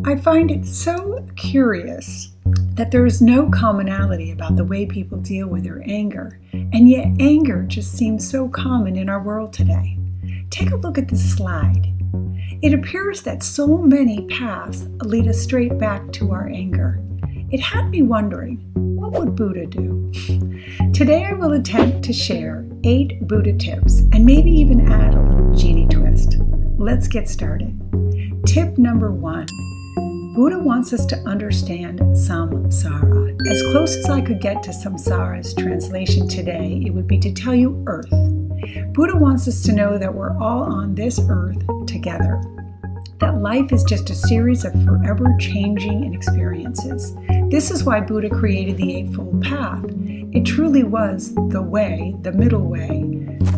I find it so curious that there is no commonality about the way people deal with their anger, and yet anger just seems so common in our world today. Take a look at this slide. It appears that so many paths lead us straight back to our anger. It had me wondering, what would Buddha do? Today I will attempt to share 8 Buddha tips and maybe even add a little Jeannie twist. Let's get started. Tip number 1. Buddha wants us to understand Samsara. As close as I could get to Samsara's translation today, it would be to tell you earth. Buddha wants us to know that we're all on this earth together, that life is just a series of forever changing experiences. This is why Buddha created the Eightfold Path. It truly was the way, the middle way,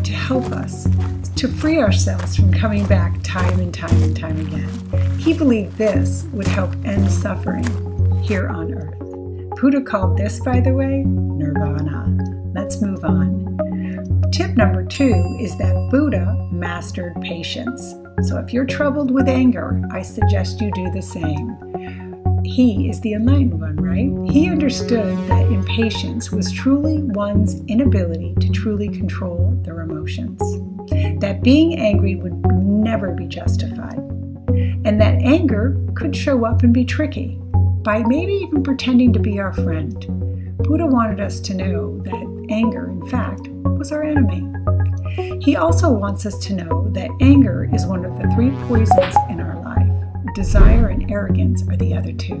to help us to free ourselves from coming back time and time and time again. He believed this would help end suffering here on earth. Buddha called this, by the way, nirvana. Let's move on. Tip number 2 is that Buddha mastered patience. So if you're troubled with anger, I suggest you do the same. He is the enlightened one, right? He understood that impatience was truly one's inability to truly control their emotions, that being angry would never be justified, and that anger could show up and be tricky by maybe even pretending to be our friend. Buddha wanted us to know that anger, in fact, was our enemy. He also wants us to know that anger is one of the 3 poisons in our life. Desire and arrogance are the other 2.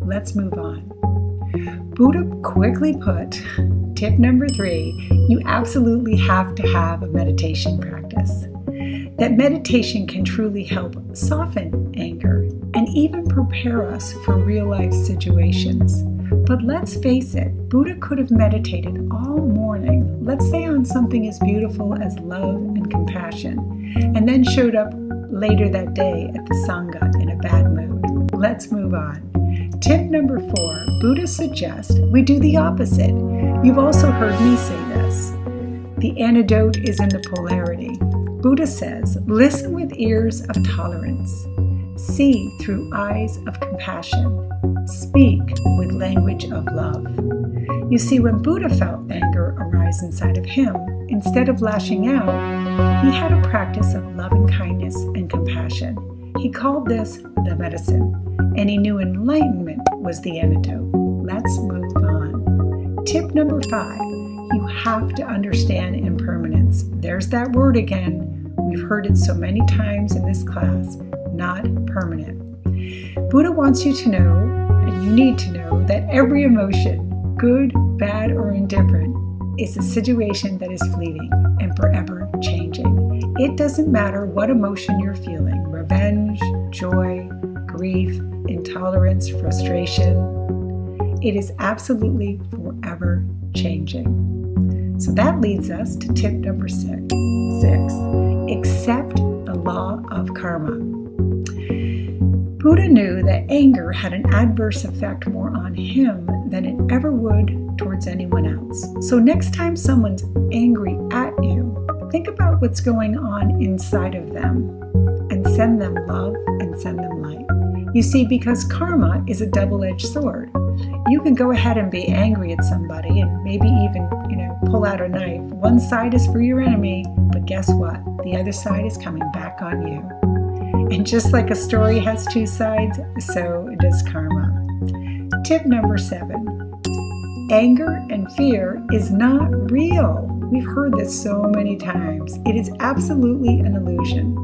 Let's move on. Buddha quickly put, tip number 3, you absolutely have to have a meditation practice. That meditation can truly help soften anger and even prepare us for real life situations. But let's face it, Buddha could have meditated all morning, let's say on something as beautiful as love and compassion, and then showed up later that day at the Sangha in a bad mood. Let's move on. Tip number 4, Buddha suggests we do the opposite. You've also heard me say this. The antidote is in the polarity. Buddha says, listen with ears of tolerance. See through eyes of compassion. Speak with language of love. You see, when Buddha felt anger arise inside of him, instead of lashing out, he had a practice of love and kindness and compassion. He called this the medicine, and he knew enlightenment was the antidote. Let's move on. Tip number 5, you have to understand impermanence. There's that word again. We've heard it so many times in this class, not permanent. Buddha wants you to know, and you need to know, that every emotion, good, bad, or indifferent, is a situation that is fleeting and forever changing. It doesn't matter what emotion you're feeling, revenge, joy, grief, intolerance, frustration. It is absolutely forever changing. So that leads us to tip number 6. Accept the law of karma. Buddha knew that anger had an adverse effect more on him than it ever would towards anyone else. So next time someone's angry at you, think about what's going on inside of them and send them love and send them light. You see, because karma is a double-edged sword. You can go ahead and be angry at somebody and maybe even, pull out a knife. One side is for your enemy, but guess what? The other side is coming back on you. And just like a story has 2 sides, so does karma. Tip number 7. Anger and fear is not real. We've heard this so many times. It is absolutely an illusion.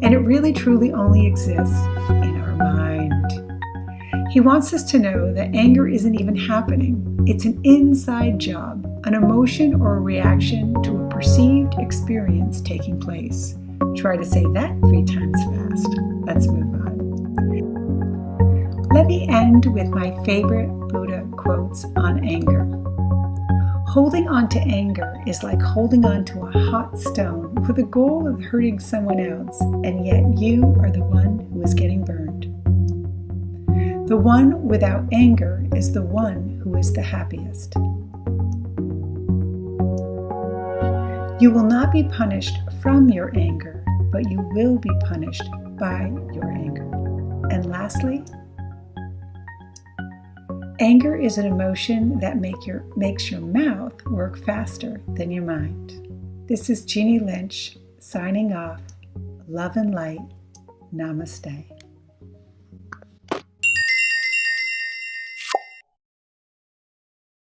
And it really truly only exists in our mind. He wants us to know that anger isn't even happening. It's an inside job, an emotion or a reaction to a perceived experience taking place. Try to say that 3 times fast. Let's move on. Let me end with my favorite Buddha quotes on anger. Holding on to anger is like holding on to a hot stone with the goal of hurting someone else, and yet you are the one who is getting burned. The one without anger is the one who is the happiest. You will not be punished from your anger, but you will be punished by your anger. And lastly, Anger is an emotion that makes your mouth work faster than your mind. This is Jeannie Lynch signing off. Love and light. Namaste.